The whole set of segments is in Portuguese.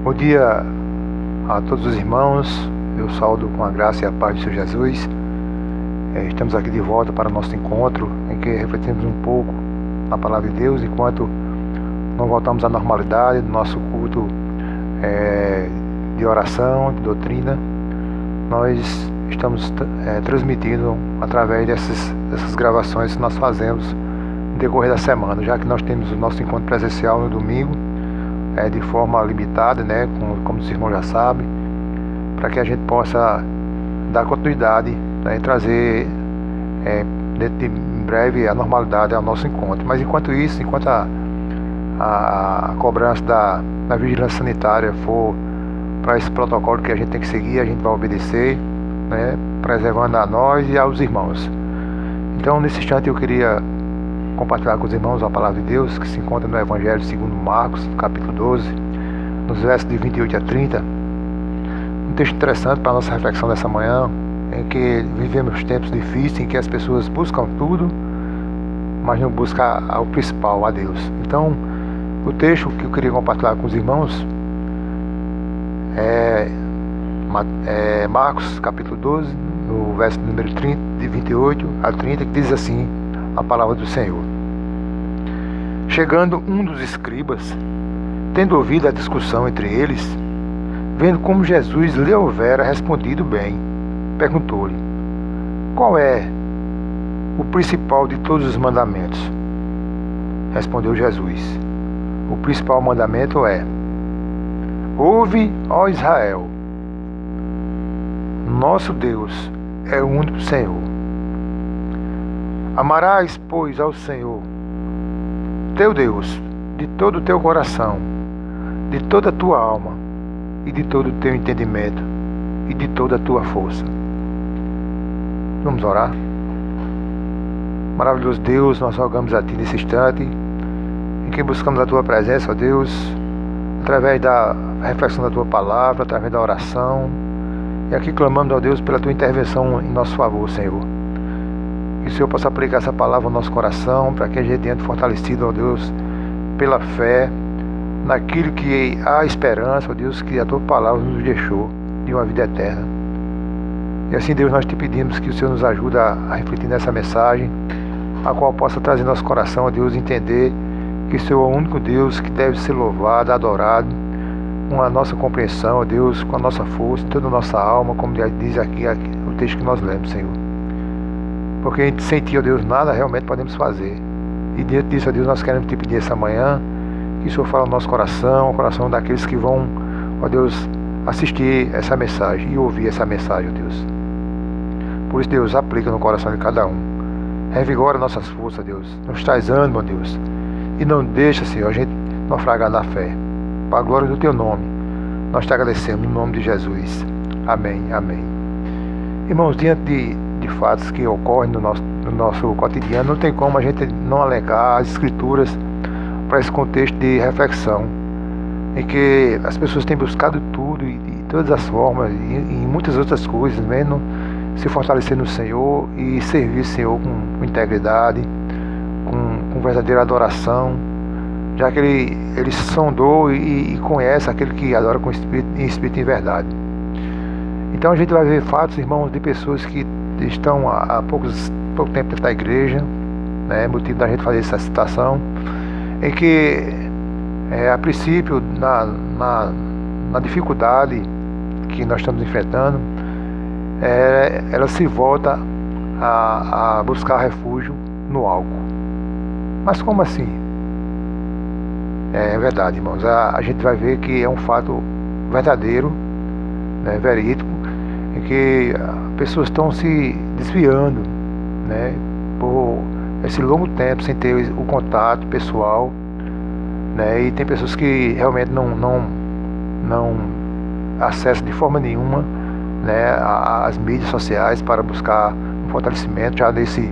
Bom dia a todos os irmãos, eu saúdo com a graça e a paz do Senhor Jesus. Estamos aqui de volta para o nosso encontro, em que refletimos um pouco na Palavra de Deus, enquanto não voltamos à normalidade do nosso culto de oração, de doutrina. Nós estamos transmitindo através dessas gravações que nós fazemos no decorrer da semana, já que nós temos o nosso encontro presencial no domingo, de forma limitada, como os irmãos já sabem, para que a gente possa dar continuidade, e trazer em breve a normalidade ao nosso encontro. Mas enquanto isso, enquanto a cobrança da vigilância sanitária for para esse protocolo que a gente tem que seguir, a gente vai obedecer, preservando a nós e aos irmãos. Então, nesse instante, eu queria compartilhar com os irmãos a palavra de Deus que se encontra no Evangelho segundo Marcos, capítulo 12, nos versos de 28 a 30. Um texto interessante para a nossa reflexão dessa manhã, em que vivemos tempos difíceis, em que as pessoas buscam tudo, mas não buscam o principal, a Deus. Então, o texto que eu queria compartilhar com os irmãos é Marcos, capítulo 12, no verso número 30, de 28 a 30, que diz assim a palavra do Senhor. Chegando um dos escribas, tendo ouvido a discussão entre eles, vendo como Jesus lhe houvera respondido bem, perguntou-lhe: qual é o principal de todos os mandamentos? Respondeu Jesus: o principal mandamento é: ouve, ó Israel, nosso Deus é o único Senhor. Amarás, pois, ao Senhor, teu Deus, de todo o teu coração, de toda a tua alma, e de todo o teu entendimento, e de toda a tua força. Vamos orar? Maravilhoso Deus, nós rogamos a Ti nesse instante, em que buscamos a Tua presença, ó Deus, através da reflexão da Tua palavra, através da oração, e aqui clamamos, ó Deus, pela Tua intervenção em nosso favor, Senhor. Que o Senhor possa aplicar essa palavra ao nosso coração, para que a gente entre fortalecido, ó Deus, pela fé, naquilo que há esperança, ó Deus, que a Tua palavra nos deixou, de uma vida eterna. E assim, Deus, nós te pedimos que o Senhor nos ajude a refletir nessa mensagem, a qual possa trazer nosso coração, ó Deus, entender que o Senhor é o único Deus que deve ser louvado, adorado, com a nossa compreensão, ó Deus, com a nossa força, toda a nossa alma, como diz aqui o texto que nós lemos, Senhor. Porque sem Ti, ó Deus, nada realmente podemos fazer. E diante disso, ó Deus, nós queremos te pedir essa manhã que o Senhor fale no nosso coração, o coração daqueles que vão, ó Deus, assistir essa mensagem e ouvir essa mensagem, ó Deus. Por isso, Deus, aplica no coração de cada um. Revigora nossas forças, Deus. Nos traz ânimo, ó Deus. E não deixa, Senhor, a gente naufragar na fé. Para a glória do Teu nome, nós te agradecemos no nome de Jesus. Amém, amém. Irmãos, diante de fatos que ocorrem no nosso cotidiano, não tem como a gente não alegar as Escrituras para esse contexto de reflexão, em que as pessoas têm buscado tudo e de todas as formas e muitas outras coisas, mesmo se fortalecer no Senhor e servir o Senhor com integridade, com verdadeira adoração, já que ele sondou e conhece aquele que adora com espírito e verdade. Então a gente vai ver fatos, irmãos, de pessoas que estão há pouco tempo dentro da igreja, motivo da gente fazer essa citação, em que a princípio na dificuldade que nós estamos enfrentando, ela se volta a buscar refúgio no álcool. Mas como assim? É verdade, irmãos, a gente vai ver que é um fato verdadeiro, verídico, em que pessoas estão se desviando, por esse longo tempo sem ter o contato pessoal, e tem pessoas que realmente não acessam de forma nenhuma, as mídias sociais para buscar um fortalecimento já nesse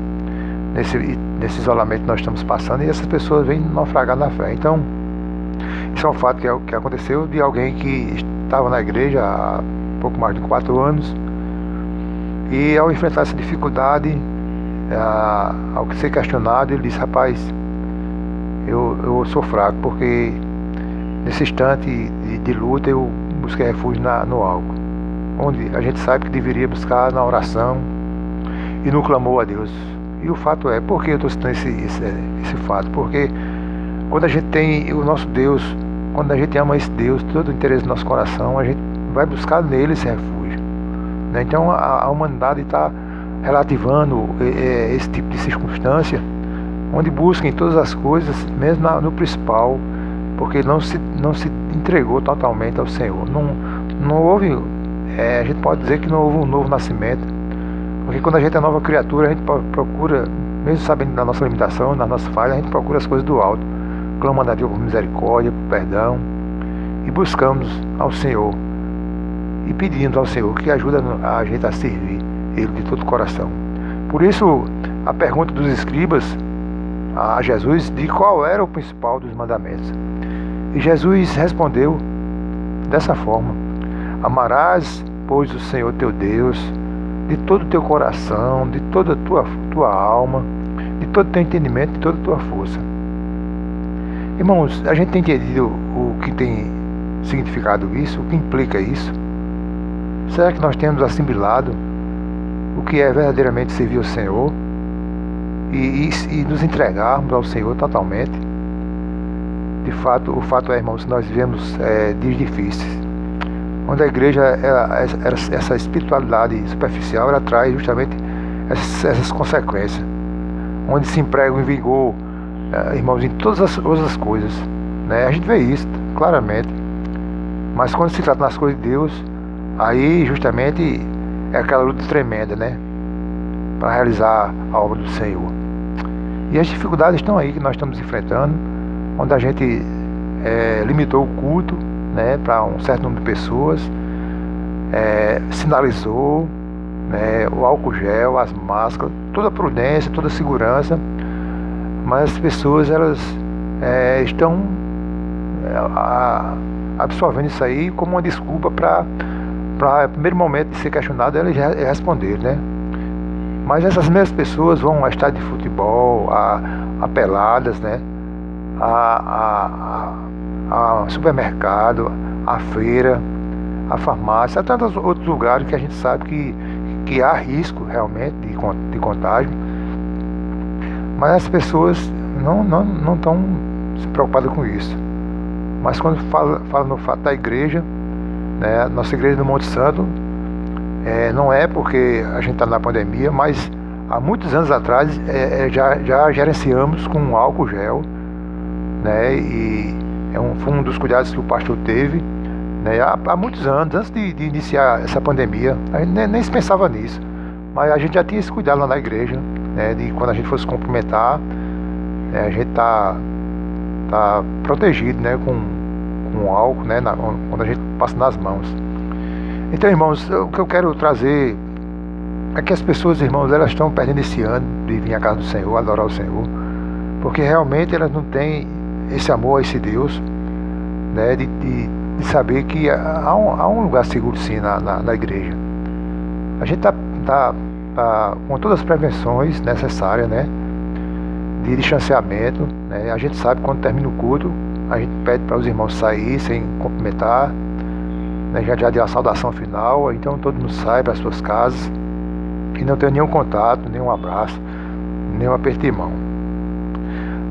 isolamento que nós estamos passando, e essas pessoas vêm naufragar na fé. Então, isso é um fato que aconteceu de alguém que estava na igreja há pouco mais de 4 anos, e ao enfrentar essa dificuldade, ao ser questionado, ele disse: rapaz, eu sou fraco, porque nesse instante de luta eu busquei refúgio no álcool, onde a gente sabe que deveria buscar na oração e no clamor a Deus. E o fato é, por que eu estou citando esse fato? Porque quando a gente tem o nosso Deus, quando a gente ama esse Deus, todo o interesse do nosso coração, a gente vai buscar nele esse refúgio, né? Então a humanidade está relativando esse tipo de circunstância, onde busca em todas as coisas, mesmo no principal, porque não se entregou totalmente ao Senhor. Não houve, a gente pode dizer que não houve um novo nascimento, porque quando a gente é nova criatura, a gente procura, mesmo sabendo da nossa limitação, da nossa falha, a gente procura as coisas do alto, clamando a Deus por misericórdia, por perdão, e buscamos ao Senhor, e pedindo ao Senhor que ajude a gente a servir Ele de todo o coração. Por isso, a pergunta dos escribas a Jesus de qual era o principal dos mandamentos. E Jesus respondeu dessa forma: amarás, pois, o Senhor teu Deus de todo o teu coração, de toda a tua alma, de todo o teu entendimento, de toda a tua força. Irmãos, a gente tem entendido o que tem significado isso, o que implica isso? Será que nós temos assimilado o que é verdadeiramente servir ao Senhor e nos entregarmos ao Senhor totalmente? De fato, o fato é, irmãos, que nós vivemos dias difíceis, onde a igreja, essa espiritualidade superficial, ela traz justamente essas consequências, onde se emprega o vigor, irmãos, em todas as coisas, né? A gente vê isso claramente, mas quando se trata das coisas de Deus, aí justamente é aquela luta tremenda, né, para realizar a obra do Senhor. E as dificuldades estão aí que nós estamos enfrentando, onde a gente limitou o culto, né, para um certo número de pessoas, sinalizou, né, o álcool gel, as máscaras, toda a prudência, toda a segurança, mas as pessoas elas estão absorvendo isso aí como uma desculpa para no primeiro momento de ser questionado eles responder, né? Mas essas mesmas pessoas vão a estádio de futebol, a peladas, né, a supermercado, a feira, a farmácia, a tantos outros lugares que a gente sabe que há risco realmente de contágio, mas as pessoas não estão se preocupadas com isso. Mas quando fala no fato da igreja, né, nossa igreja do Monte Santo, não é porque a gente está na pandemia, mas há muitos anos atrás já gerenciamos com álcool gel, né, e foi um dos cuidados que o pastor teve, né, há muitos anos, antes de iniciar essa pandemia. A gente nem se pensava nisso, mas a gente já tinha esse cuidado lá na igreja, né, de quando a gente fosse cumprimentar, a gente tá protegido, né, com álcool, né, quando a gente passa nas mãos. Então, irmãos, o que eu quero trazer é que as pessoas, irmãos, elas estão perdendo esse ano de vir à casa do Senhor, adorar o Senhor, porque realmente elas não têm esse amor a esse Deus, né, de saber que há um lugar seguro sim na igreja. A gente tá com todas as prevenções necessárias, né, de distanciamento, né? A gente sabe quando termina o culto, a gente pede para os irmãos sair sem cumprimentar, né, já deu a saudação final, então todo mundo sai para as suas casas e não tem nenhum contato, nenhum abraço, nenhum aperto de mão.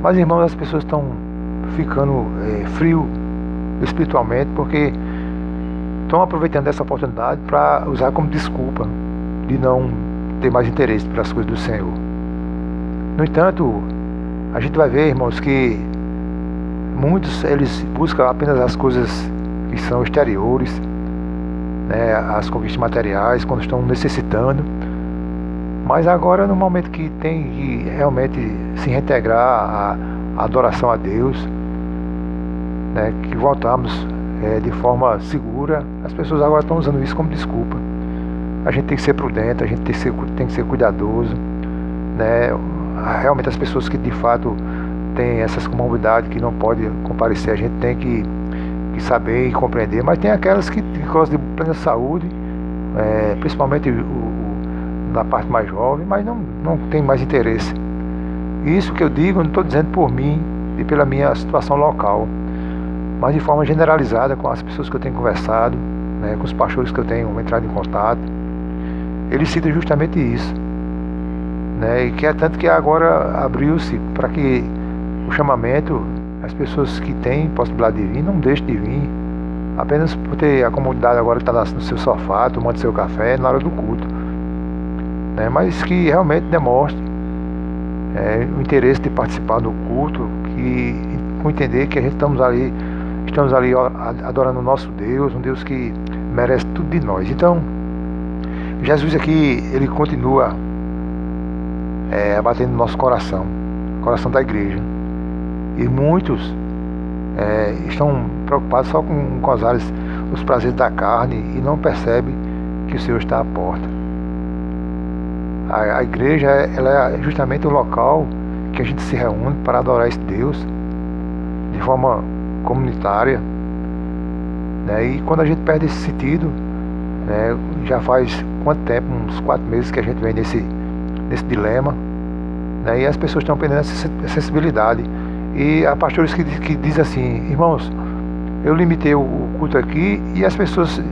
Mas, irmãos, as pessoas estão ficando frio espiritualmente porque estão aproveitando essa oportunidade para usar como desculpa de não ter mais interesse pelas coisas do Senhor. No entanto, a gente vai ver, irmãos, que muitos eles buscam apenas as coisas que são exteriores, né, as conquistas materiais, quando estão necessitando. Mas agora, no momento que tem que realmente se reintegrar a adoração a Deus, né, que voltamos de forma segura, as pessoas agora estão usando isso como desculpa. A gente tem que ser prudente, a gente tem que ser cuidadoso, né? Realmente as pessoas que de fato têm essas comorbidades que não podem comparecer, a gente tem que saber e compreender, mas tem aquelas que gostam de plena saúde, principalmente na parte mais jovem, mas não tem mais interesse. Isso que eu digo, não estou dizendo por mim e pela minha situação local, mas de forma generalizada com as pessoas que eu tenho conversado, né, com os pastores que eu tenho entrado em contato, eles citam justamente isso, né, e que é tanto que agora abriu-se para que o chamamento, as pessoas que têm possibilidade de vir, não deixem de vir, apenas por ter a comodidade agora de estar no seu sofá, tomando seu café na hora do culto, né, mas que realmente demonstre o interesse de participar do culto, com entender que a gente estamos ali adorando o nosso Deus, um Deus que merece tudo de nós. Então, Jesus aqui, ele continua abatendo no nosso coração, coração da igreja. E muitos estão preocupados só com os prazeres da carne e não percebem que o Senhor está à porta. A igreja, ela é justamente o local que a gente se reúne para adorar esse Deus de forma comunitária, né? E quando a gente perde esse sentido, né, já faz quanto tempo? Uns 4 meses que a gente vem nesse dilema, né? E as pessoas estão perdendo essa sensibilidade. E há pastores que dizem assim: irmãos, eu limitei o culto aqui e as pessoas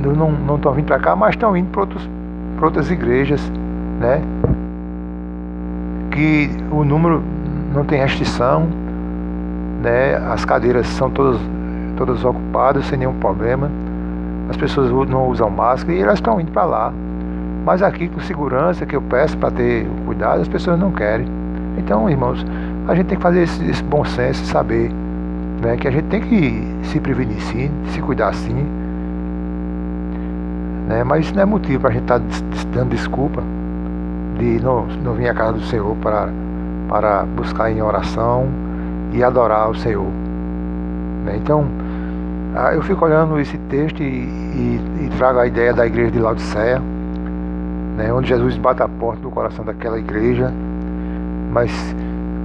não estão vindo para cá, mas estão indo para outras igrejas, né? Que o número não tem restrição, né? As cadeiras são todas ocupadas sem nenhum problema, as pessoas não usam máscara e elas estão indo para lá. Mas aqui, com segurança, que eu peço para ter cuidado, as pessoas não querem. Então, irmãos, a gente tem que fazer esse bom senso e saber, né, que a gente tem que se prevenir sim, se cuidar sim, né, mas isso não é motivo para a gente estar dando desculpa de não vir à casa do Senhor para buscar em oração e adorar o Senhor, né? Então, eu fico olhando esse texto e trago a ideia da igreja de Laodiceia, né, onde Jesus bate a porta do coração daquela igreja, mas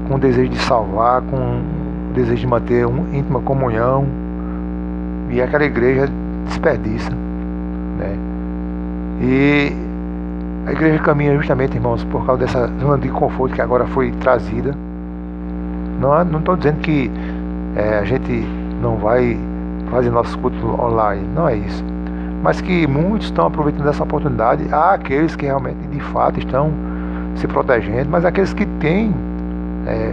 com o desejo de salvar, com o desejo de manter uma íntima comunhão, e aquela igreja desperdiça, né? E a igreja caminha justamente, irmãos, por causa dessa zona de conforto que agora foi trazida. Não estou dizendo que a gente não vai fazer nossos cultos online, não é isso, mas que muitos estão aproveitando dessa oportunidade. Há aqueles que realmente de fato estão se protegendo, mas aqueles que têm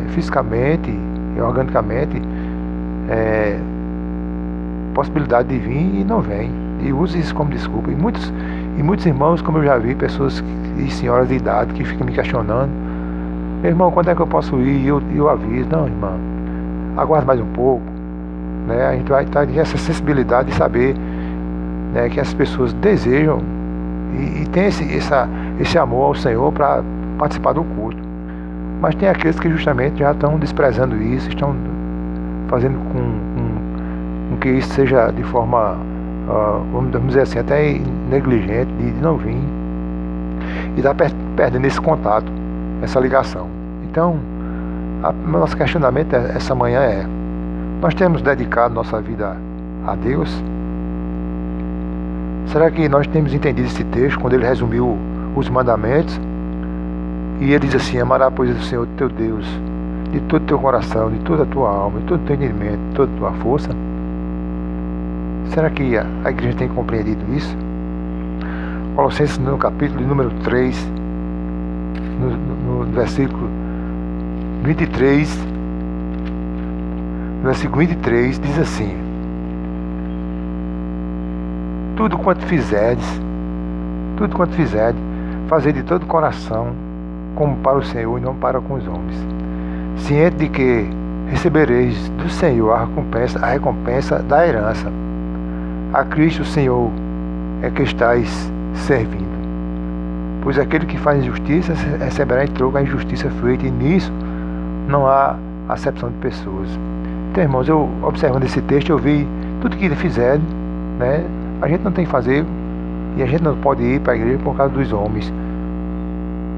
fisicamente e organicamente possibilidade de vir e não vêm, e usam isso como desculpa. E muitos irmãos, como eu já vi, pessoas e senhoras de idade que ficam me questionando: meu irmão, quando é que eu posso ir? E eu aviso: não, irmã, aguarde mais um pouco, né? A gente vai estar essa sensibilidade de saber, né, que as pessoas desejam e tem esse amor ao Senhor para participar do culto. Mas tem aqueles que justamente já estão desprezando isso, estão fazendo com que isso seja de forma, vamos dizer assim, até negligente, de não vir, e está perdendo esse contato, essa ligação. Então, nosso questionamento essa manhã nós temos dedicado nossa vida a Deus? Será que nós temos entendido esse texto quando ele resumiu os mandamentos? E ele diz assim: amará, pois, o Senhor teu Deus de todo o teu coração, de toda a tua alma, de todo o teu entendimento, de toda a tua força. Será que a igreja tem compreendido isso? Colossenses, no capítulo de número 3, no versículo 23, no versículo 23, diz assim: tudo quanto fizerdes, fazei de todo o coração, como para o Senhor e não para com os homens, ciente de que recebereis do Senhor a recompensa da herança. A Cristo o Senhor é que estáis servindo. Pois aquele que faz injustiça receberá em troco a injustiça feita, e nisso não há acepção de pessoas. Então, irmãos, eu observando esse texto, eu vi tudo que ele fizer, né? A gente não tem que fazer, e a gente não pode ir para a igreja por causa dos homens,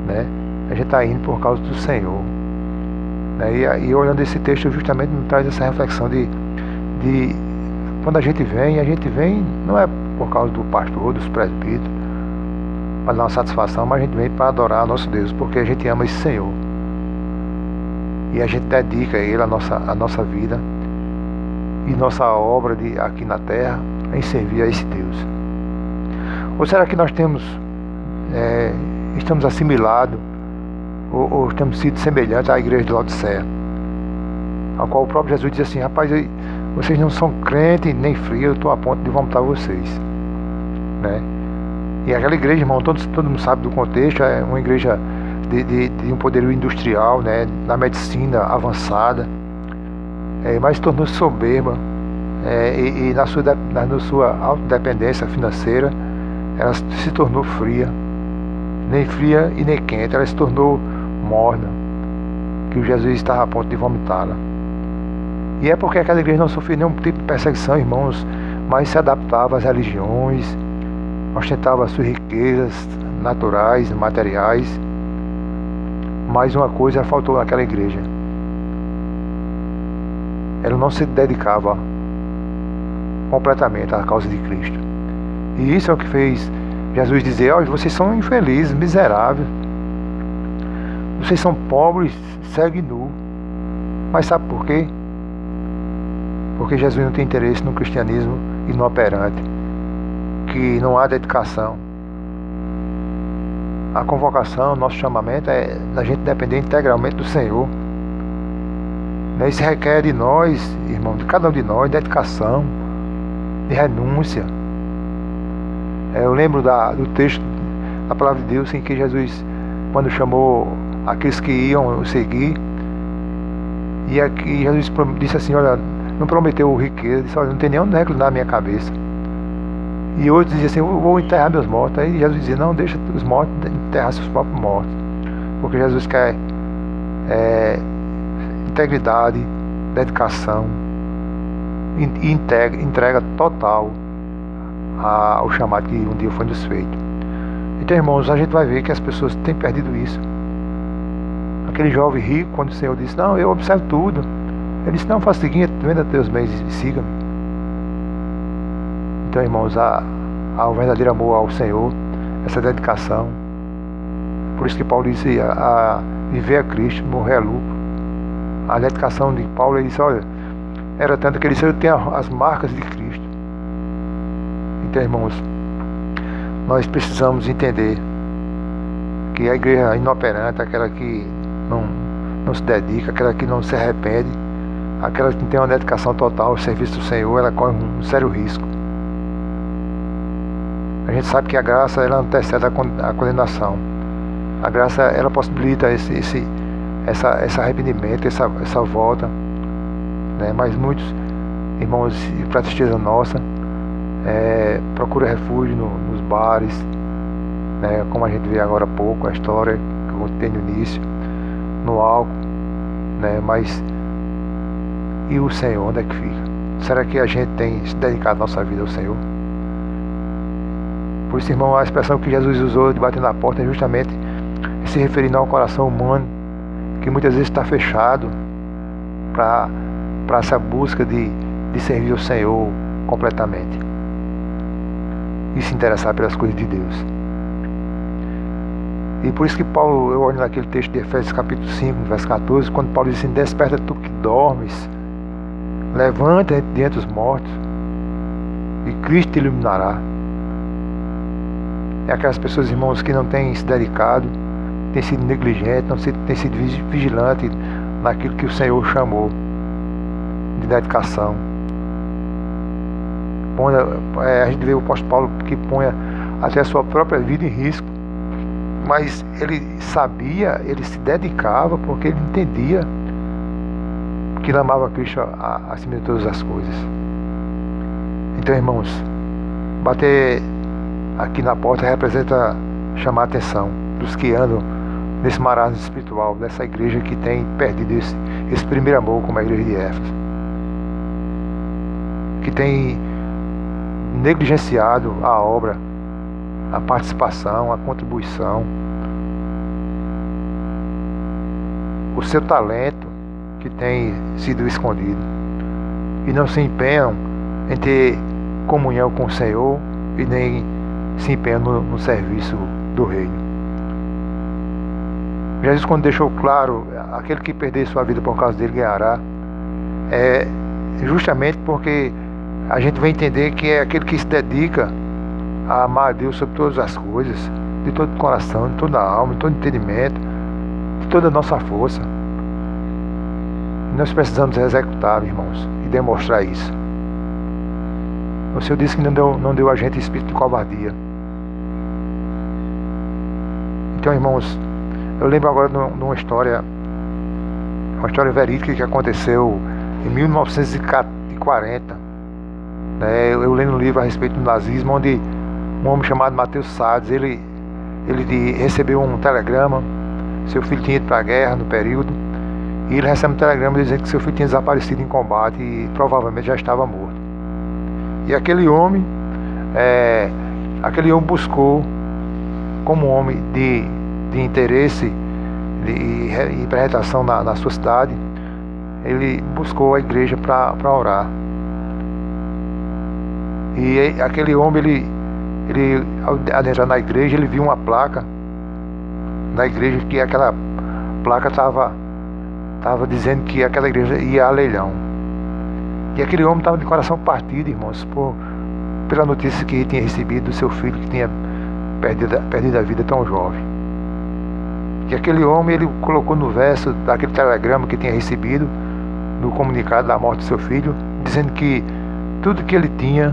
né? A gente está indo por causa do Senhor, né? E olhando esse texto, justamente nos traz essa reflexão de quando a gente vem não é por causa do pastor, dos presbíteros, para dar uma satisfação, mas a gente vem para adorar a nosso Deus, porque a gente ama esse Senhor, e a gente dedica a Ele a nossa vida, e nossa obra aqui na terra em servir a esse Deus? Ou será que nós estamos assimilados ou temos sido semelhantes à igreja de Laodiceia, a qual o próprio Jesus diz assim: rapaz, vocês não são crentes nem frios, eu estou a ponto de vomitar vocês, né? E aquela igreja, irmão, todo mundo sabe do contexto, é uma igreja de um poderio industrial, né, na medicina avançada, mas tornou-se soberba, e na sua autodependência financeira, ela se tornou fria, nem fria e nem quente, ela se tornou morna, que o Jesus estava a ponto de vomitá-la. E é porque aquela igreja não sofreu nenhum tipo de perseguição, irmãos, mas se adaptava às religiões, ostentava as suas riquezas naturais, materiais. Mas uma coisa faltou naquela igreja: ela não se dedicava completamente à causa de Cristo. E isso é o que fez Jesus dizer: olha, vocês são infelizes, miseráveis, vocês são pobres, cegos e nus. Mas sabe por quê? Porque Jesus não tem interesse no cristianismo inoperante, que não há dedicação. A convocação, nosso chamamento é da gente depender integralmente do Senhor. Isso requer de nós, irmão, de cada um de nós, dedicação, de renúncia. Eu lembro do texto da palavra de Deus em que Jesus, quando chamou aqueles que iam seguir, e aqui Jesus disse assim: olha, não prometeu riqueza, disse: olha, não tem nenhum nécleo na minha cabeça. E outros diziam assim: eu vou enterrar meus mortos. Aí Jesus dizia: não, deixa os mortos enterrar seus próprios mortos, porque Jesus quer integridade, dedicação e entrega total ao chamado que um dia foi nos feito. Então, irmãos, a gente vai ver que as pessoas têm perdido isso. Aquele jovem rico, quando o Senhor disse: não, eu observo tudo, ele disse: não, faça o seguinte, venda teus bens e siga-me. Então, irmãos, há o verdadeiro amor ao Senhor, essa dedicação. Por isso que Paulo disse: a viver a Cristo, morrer a lucro. A dedicação de Paulo, ele disse: olha, era tanto que ele disse: eu tenho as marcas de Cristo. Então, irmãos, nós precisamos entender que a igreja inoperante, aquela que não se dedica, aquela que não se arrepende, aquela que não tem uma dedicação total ao serviço do Senhor, ela corre um sério risco. A gente sabe que a graça, ela antecede a condenação. A graça, ela possibilita esse arrependimento, essa volta, né? Mas muitos irmãos, para tristeza nossa, procura refúgio nos bares, né? Como a gente vê agora há pouco, a história que eu contei no início, no álcool, né? Mas e o Senhor, onde é que fica? Será que a gente tem se dedicado a nossa vida ao Senhor? Por isso, irmão, a expressão que Jesus usou de bater na porta é justamente se referindo ao coração humano, que muitas vezes está fechado para essa busca de servir ao Senhor completamente e se interessar pelas coisas de Deus. E por isso que Paulo, eu olho naquele texto de Efésios capítulo 5, verso 14, quando Paulo diz assim: desperta tu que dormes, levanta dentre os mortos e Cristo te iluminará. É aquelas pessoas, irmãos, que não têm se dedicado, têm sido negligentes, não têm sido vigilantes naquilo que o Senhor chamou de dedicação. A gente vê o apóstolo Paulo que põe até a sua própria vida em risco, mas ele sabia, ele se dedicava porque ele entendia que ele amava Cristo acima de todas as coisas. Então, irmãos, bater aqui na porta representa chamar a atenção dos que andam nesse marasmo espiritual, dessa igreja que tem perdido esse primeiro amor, como a igreja de Éfeso, que tem negligenciado a obra, a participação, a contribuição, o seu talento que tem sido escondido, e não se empenham em ter comunhão com o Senhor e nem se empenham no serviço do reino. Jesus, quando deixou claro: aquele que perder sua vida por causa dele ganhará, justamente porque a gente vai entender que é aquele que se dedica a amar a Deus sobre todas as coisas, de todo o coração, de toda a alma, de todo o entendimento, de toda a nossa força. E nós precisamos executar, irmãos, e demonstrar isso. O Senhor disse que não deu a gente espírito de covardia. Então, irmãos, eu lembro agora de uma história verídica que aconteceu em 1940. Eu lendo um livro a respeito do nazismo, onde um homem chamado Mateus Salles, ele recebeu um telegrama. Seu filho tinha ido para a guerra no período, e ele recebe um telegrama dizendo que seu filho tinha desaparecido em combate e provavelmente já estava morto. E aquele homem buscou, como homem de interesse e representação na sua cidade, ele buscou a igreja para orar. E aquele homem, ele ao adentrar na igreja, ele viu uma placa na igreja, que aquela placa estava dizendo que aquela igreja ia a leilão. E aquele homem estava de coração partido, irmãos, pela notícia que ele tinha recebido do seu filho, que tinha perdido a vida tão jovem. E aquele homem, ele colocou no verso daquele telegrama que tinha recebido, no comunicado da morte do seu filho, dizendo que tudo que ele tinha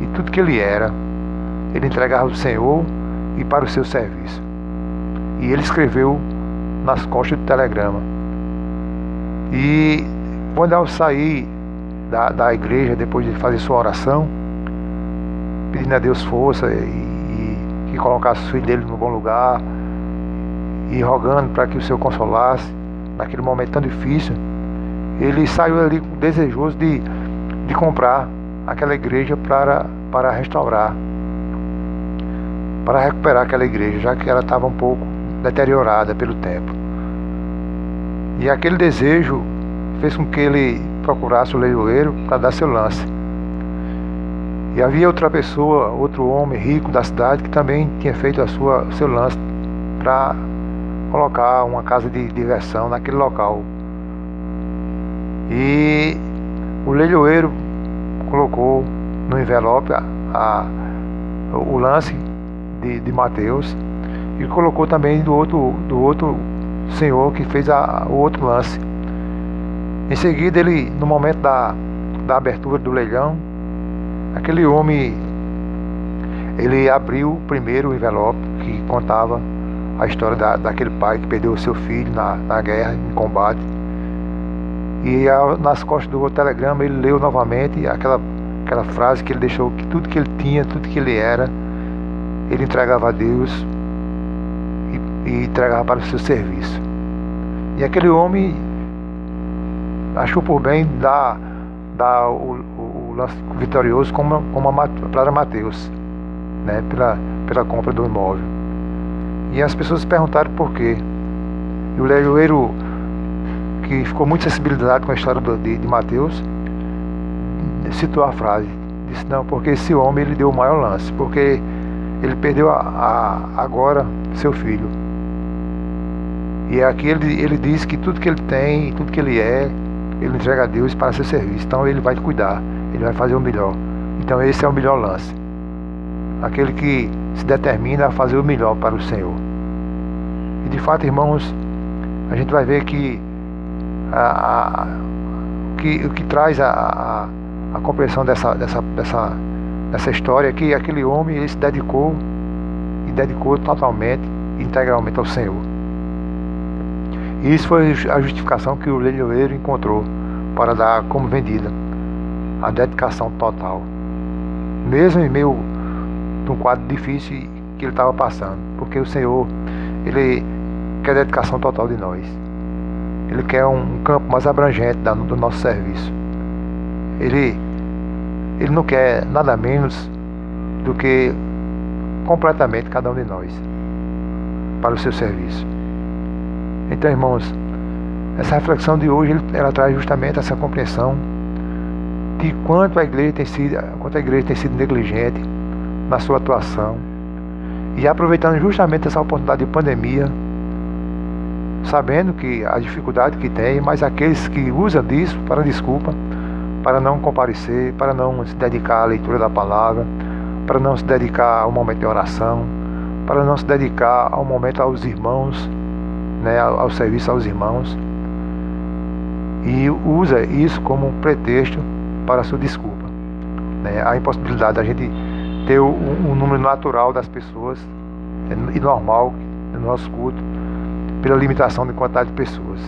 e tudo que ele era, ele entregava ao Senhor e para o seu serviço. E ele escreveu nas costas do telegrama. E quando eu saí da igreja, depois de fazer sua oração, pedindo a Deus força e que colocasse o filho dele no bom lugar, e rogando para que o Senhor consolasse naquele momento tão difícil, ele saiu ali desejoso de comprar aquela igreja para restaurar, para recuperar aquela igreja, já que ela estava um pouco deteriorada pelo tempo. E aquele desejo fez com que ele procurasse o leiloeiro para dar seu lance. E havia outra pessoa, outro homem rico da cidade, que também tinha feito seu lance para colocar uma casa de diversão naquele local. E o leiloeiro colocou no envelope o lance de Mateus, e colocou também do outro senhor que fez o outro lance. Em seguida, ele, no momento da abertura do leilão, aquele homem, ele abriu primeiro o envelope que contava a história daquele pai que perdeu o seu filho na guerra, em combate. E nas costas do telegrama ele leu novamente aquela frase que ele deixou, que tudo que ele tinha, tudo que ele era, ele entregava a Deus e entregava para o seu serviço. E aquele homem achou por bem dar o lance vitorioso para Mateus, né, pela compra do imóvel. E as pessoas perguntaram por quê. E o leiloeiro, que ficou muito sensibilizado com a história de Mateus, citou a frase, disse: não, porque esse homem, ele deu o maior lance, porque ele perdeu agora seu filho. E aqui ele diz que tudo que ele tem, tudo que ele é, ele entrega a Deus para seu serviço. Então ele vai cuidar, ele vai fazer o melhor. Então esse é o melhor lance, aquele que se determina a fazer o melhor para o Senhor. E de fato, irmãos, a gente vai ver que o que traz a compreensão dessa história é que aquele homem, ele se dedicou totalmente, integralmente ao Senhor. E isso foi a justificação que o leiloeiro encontrou para dar como vendida a dedicação total, mesmo em meio de um quadro difícil que ele estava passando, porque o Senhor, ele quer dedicação total de nós. Ele quer um campo mais abrangente do nosso serviço. Ele não quer nada menos do que completamente cada um de nós para o seu serviço. Então, irmãos, essa reflexão de hoje, ela traz justamente essa compreensão de quanto a igreja tem sido negligente na sua atuação, e aproveitando justamente essa oportunidade de pandemia, sabendo que a dificuldade que tem, mas aqueles que usam disso para desculpa para não comparecer, para não se dedicar à leitura da palavra, para não se dedicar ao momento de oração, para não se dedicar ao momento aos irmãos, né, ao serviço aos irmãos, e usa isso como um pretexto para a sua desculpa, né? A impossibilidade da gente ter um número natural das pessoas e normal no nosso culto pela limitação de quantidade de pessoas.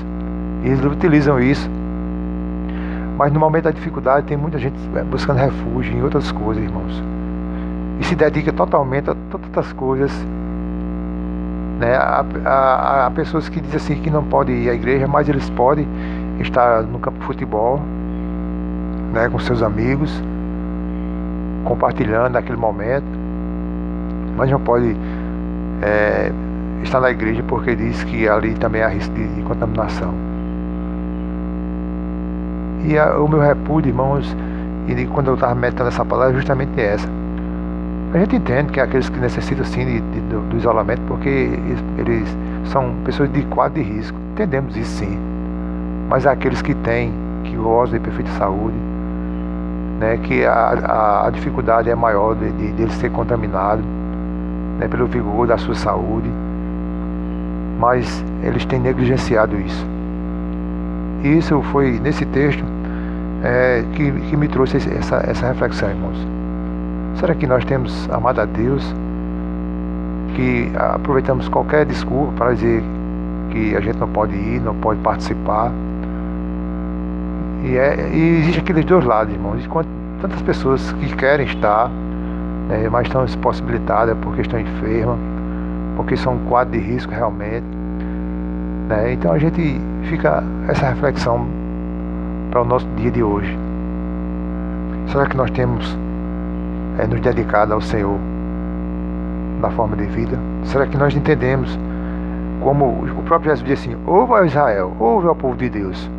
E eles utilizam isso, mas no momento da dificuldade tem muita gente buscando refúgio em outras coisas, irmãos, e se dedica totalmente a todas as coisas, né? Há pessoas que dizem assim que não podem ir à igreja, mas eles podem estar no campo de futebol, né, com seus amigos, compartilhando naquele momento, mas não pode estar na igreja porque diz que ali também há risco de contaminação. E o meu repúdio, irmãos, e quando eu estava meditando essa palavra, é justamente essa. A gente entende que aqueles que necessitam sim do isolamento, porque eles são pessoas de quadro de risco, entendemos isso sim, mas aqueles que têm, que gozam de perfeita saúde, né, que a dificuldade é maior de ele ser contaminado, né, pelo vigor da sua saúde, mas eles têm negligenciado isso. E isso foi nesse texto que me trouxe essa reflexão, irmãos. Será que nós temos amado a Deus, que aproveitamos qualquer desculpa para dizer que a gente não pode ir, não pode participar? E existe aqueles dois lados, irmãos. Existem tantas pessoas que querem estar, né, mas estão impossibilitadas porque estão enfermas, porque são um quadro de risco realmente, né? Então a gente fica essa reflexão para o nosso dia de hoje. Será que nós temos nos dedicado ao Senhor da forma de vida? Será que nós entendemos, como o próprio Jesus disse assim: ouve ao Israel, ouve ao povo de Deus,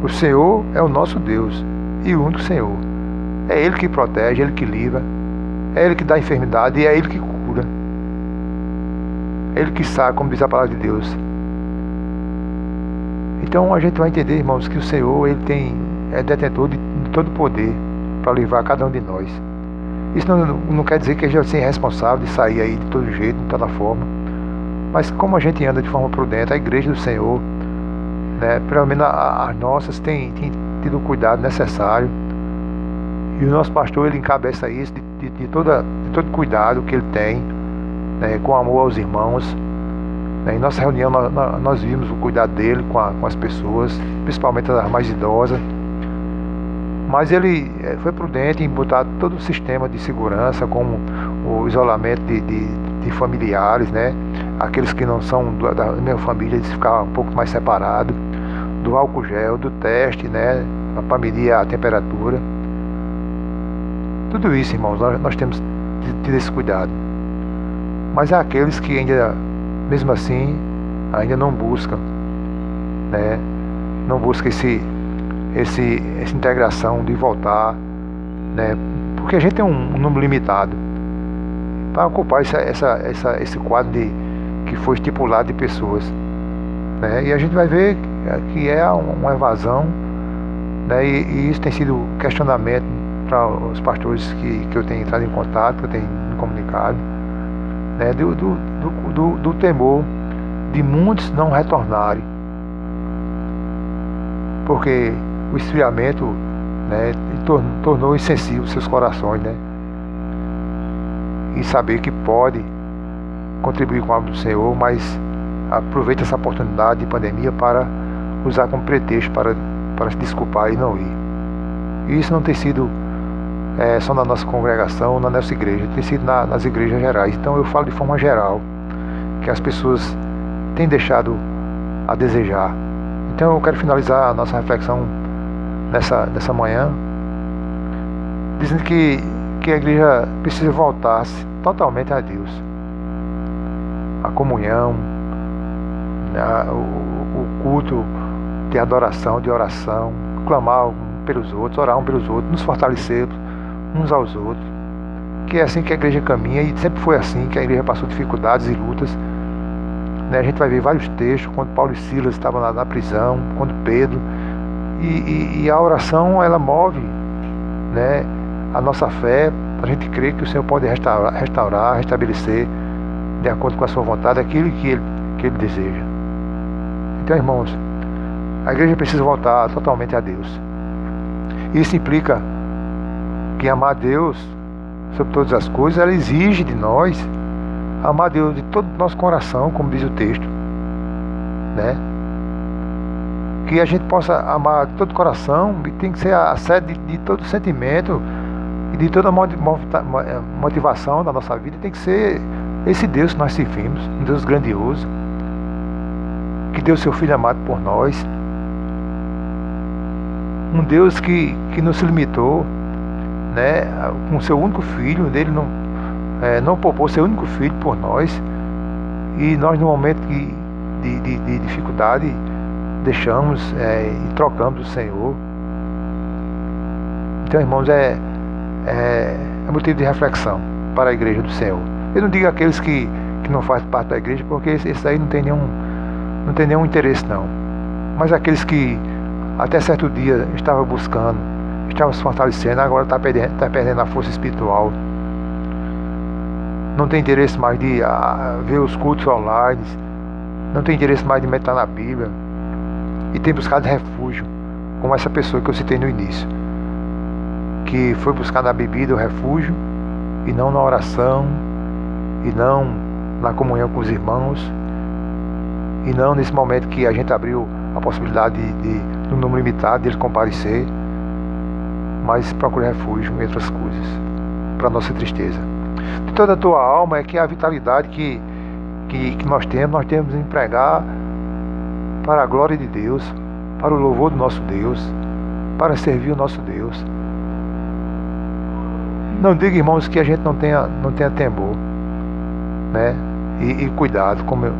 o Senhor é o nosso Deus e o único Senhor. É Ele que protege, é Ele que livra, é Ele que dá enfermidade e é Ele que cura. É Ele que sabe, como diz a palavra de Deus. Então a gente vai entender, irmãos, que o Senhor ele é detentor de todo o poder para livrar cada um de nós. Isso não quer dizer que a gente seja responsável de sair aí de todo jeito, de toda forma, mas como a gente anda de forma prudente, a igreja do Senhor, né, pelo menos as nossas, tem tido o cuidado necessário, e o nosso pastor ele encabeça isso de todo cuidado que ele tem, né, com amor aos irmãos, né. Em nossa reunião nós vimos o cuidado dele com as pessoas, principalmente as mais idosas, mas ele foi prudente em botar todo o sistema de segurança, como o isolamento de familiares, né, aqueles que não são da mesma família, de ficar um pouco mais separado, do álcool gel, do teste, né, para medir a temperatura. Tudo isso, irmãos, nós temos tido esse cuidado. Mas há aqueles que ainda, mesmo assim, ainda não buscam, né, não buscam essa integração de voltar, né, porque a gente tem um número limitado para ocupar esse quadro que foi estipulado de pessoas, né, e a gente vai ver que é uma evasão, né, e isso tem sido questionamento para os pastores que eu tenho entrado em contato, que eu tenho me comunicado, né, do temor de muitos não retornarem, porque o esfriamento, né, tornou insensível seus corações, né, e saber que pode contribuir com a obra do Senhor, mas aproveita essa oportunidade de pandemia para usar como pretexto para se desculpar e não ir. E isso não tem sido só na nossa congregação, na nossa igreja, tem sido nas igrejas gerais. Então eu falo de forma geral, que as pessoas têm deixado a desejar. Então eu quero finalizar a nossa reflexão nessa manhã, dizendo que a igreja precisa voltar-se totalmente a Deus. A comunhão, o culto de adoração, de oração, clamar um pelos outros, orar um pelos outros, nos fortalecer uns aos outros, que é assim que a igreja caminha, e sempre foi assim que a igreja passou dificuldades e lutas, né? A gente vai ver vários textos, quando Paulo e Silas estavam na prisão, quando Pedro E a oração, ela move, né, a nossa fé. A gente crê que o Senhor pode restaurar, restabelecer, de acordo com a sua vontade, aquilo que Ele deseja. Então, irmãos, a igreja precisa voltar totalmente a Deus. Isso implica que amar Deus sobre todas as coisas, ela exige de nós amar Deus de todo o nosso coração, como diz o texto, né? Que a gente possa amar de todo o coração, e tem que ser a sede de todo sentimento e de toda motivação da nossa vida. Tem que ser esse Deus que nós servimos, um Deus grandioso, que deu seu Filho amado por nós, um Deus que não se limitou, né, com seu único Filho. Ele não poupou seu único Filho por nós, e nós, no momento de dificuldade, deixamos e trocamos o Senhor. Então, irmãos, é motivo de reflexão para a igreja do Senhor. Eu não digo aqueles que não fazem parte da igreja, porque esses aí não tem nenhum interesse, não. Mas aqueles que até certo dia estavam buscando, estavam se fortalecendo, agora está perdendo a força espiritual. Não tem interesse mais de ver os cultos online, não tem interesse mais de meditar na Bíblia, e tem buscado refúgio, como essa pessoa que eu citei no início, que foi buscar na bebida o refúgio, e não na oração, e não na comunhão com os irmãos, e não nesse momento que a gente abriu a possibilidade de um número limitado de ele comparecer, mas procura refúgio em outras coisas, para nossa tristeza. De toda a tua alma é que a vitalidade que nós temos de empregar para a glória de Deus, para o louvor do nosso Deus, para servir o nosso Deus. Não diga, irmãos, que a gente não tenha temor, né? E cuidado, como eu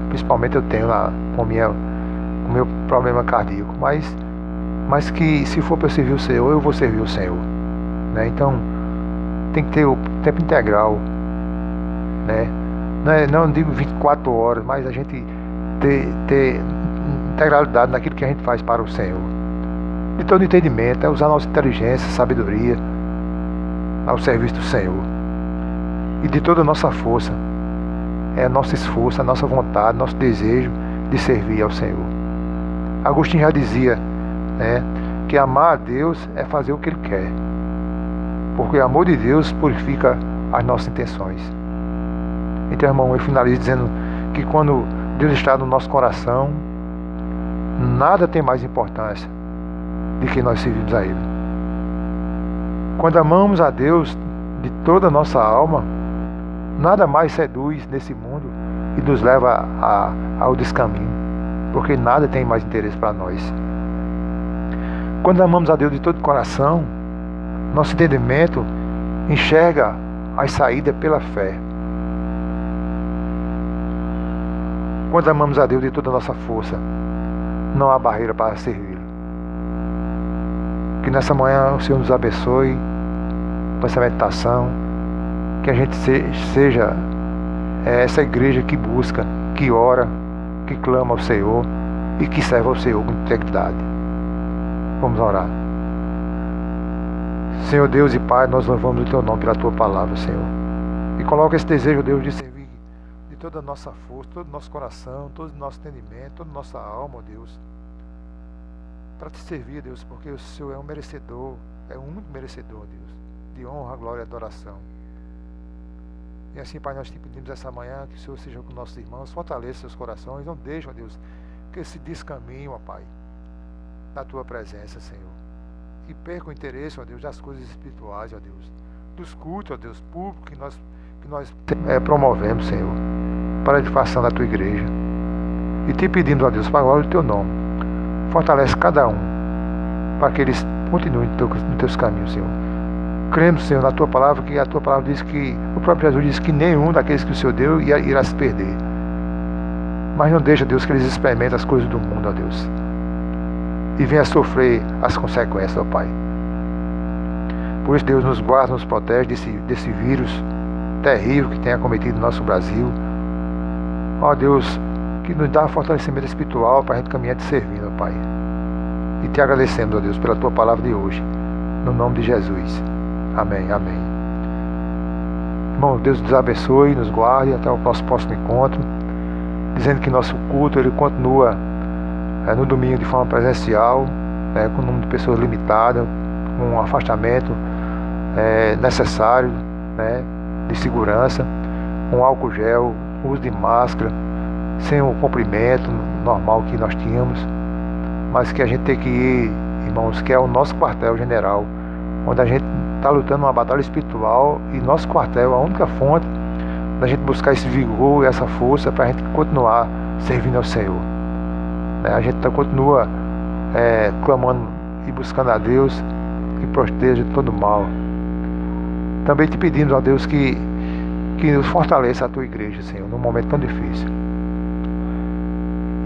principalmente eu tenho com o meu problema cardíaco, mas que se for para servir o Senhor, eu vou servir o Senhor, né? Então tem que ter o tempo integral, né? Não digo 24 horas, mas a gente ter integralidade naquilo que a gente faz para o Senhor. De todo entendimento, é usar nossa inteligência, sabedoria ao serviço do Senhor. E de toda a nossa força, é nosso esforço, a nossa vontade, nosso desejo de servir ao Senhor. Agostinho já dizia, né, que amar a Deus é fazer o que Ele quer, porque o amor de Deus purifica as nossas intenções. Então, irmão, eu finalizo dizendo que quando Deus está no nosso coração, nada tem mais importância do que nós servimos a Ele. Quando amamos a Deus de toda a nossa alma, nada mais seduz nesse mundo e nos leva ao descaminho, porque nada tem mais interesse para nós. Quando amamos a Deus de todo o coração, nosso entendimento enxerga as saídas pela fé. Quando amamos a Deus de toda a nossa força, não há barreira para servi-lo. Que nessa manhã o Senhor nos abençoe com essa meditação, que a gente seja essa igreja que busca, que ora, que clama ao Senhor e que serve ao Senhor com integridade. Vamos orar. Senhor Deus e Pai, nós louvamos o Teu nome pela Tua palavra, Senhor. E coloca esse desejo, Deus, de servir de toda a nossa força, todo o nosso coração, todo o nosso entendimento, toda a nossa alma, Deus, para Te servir, Deus, porque o Senhor é um merecedor, é um único merecedor, Deus, de honra, glória e adoração. E assim, Pai, nós te pedimos essa manhã que o Senhor seja com nossos irmãos, fortaleça seus corações, não deixe, ó Deus, que se descaminhe, ó Pai, da Tua presença, Senhor. Que perca o interesse, ó Deus, das coisas espirituais, ó Deus, dos cultos, ó Deus, públicos que nós promovemos, Senhor, para a edificação da Tua igreja. E te pedindo, ó Deus, para a glória do Teu nome, fortalece cada um, para que eles continuem nos Teus caminhos, Senhor. Cremos, Senhor, na Tua palavra, que a Tua palavra diz que, o próprio Jesus disse que nenhum daqueles que o Senhor deu irá se perder. Mas não deixa, Deus, que eles experimentem as coisas do mundo, ó Deus, e venha sofrer as consequências, ó Pai. Por isso, Deus, nos guarda, nos protege desse vírus terrível que tem acometido o nosso Brasil. Ó Deus, que nos dá fortalecimento espiritual para a gente caminhar te servindo, ó Pai. e te agradecemos, ó Deus, pela tua palavra de hoje, no nome de Jesus. Amém, amém. Irmão, Deus nos abençoe, nos guarde até o nosso próximo encontro, dizendo que nosso culto ele continua no domingo de forma presencial, com um número de pessoas limitado, com um afastamento necessário, de segurança, com álcool gel, uso de máscara, sem o comprimento normal que nós tínhamos, mas que a gente tem que ir, irmãos, que é o nosso quartel-general, onde a gente está lutando uma batalha espiritual, e nosso quartel é a única fonte da gente buscar esse vigor e essa força para a gente continuar servindo ao Senhor. A gente continua clamando e buscando a Deus que proteja de todo mal. Também te pedimos, ó Deus, que nos fortaleça a tua igreja, Senhor, num momento tão difícil.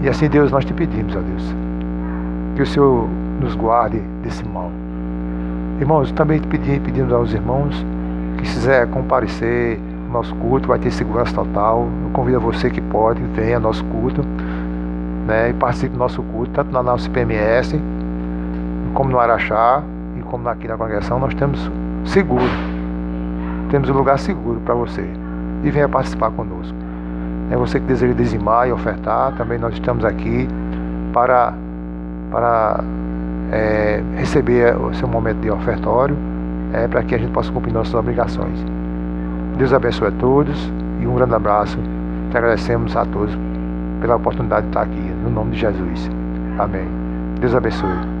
E assim, Deus, nós te pedimos, ó Deus, que o Senhor nos guarde desse mal. Irmãos, também te pedimos aos irmãos que se quiser comparecer ao nosso culto, vai ter segurança total. Eu convido a você que pode, venha ao nosso culto, e participe do nosso culto, tanto na nossa PMS, como no Araxá, e como aqui na congregação. Nós temos seguro, temos um lugar seguro para você, e venha participar conosco. Você que deseja dizimar e ofertar, também nós estamos aqui para receber o seu momento de ofertório, para que a gente possa cumprir nossas obrigações. Deus abençoe a todos e um grande abraço. Te agradecemos a todos pela oportunidade de estar aqui, no nome de Jesus. Amém. Deus abençoe.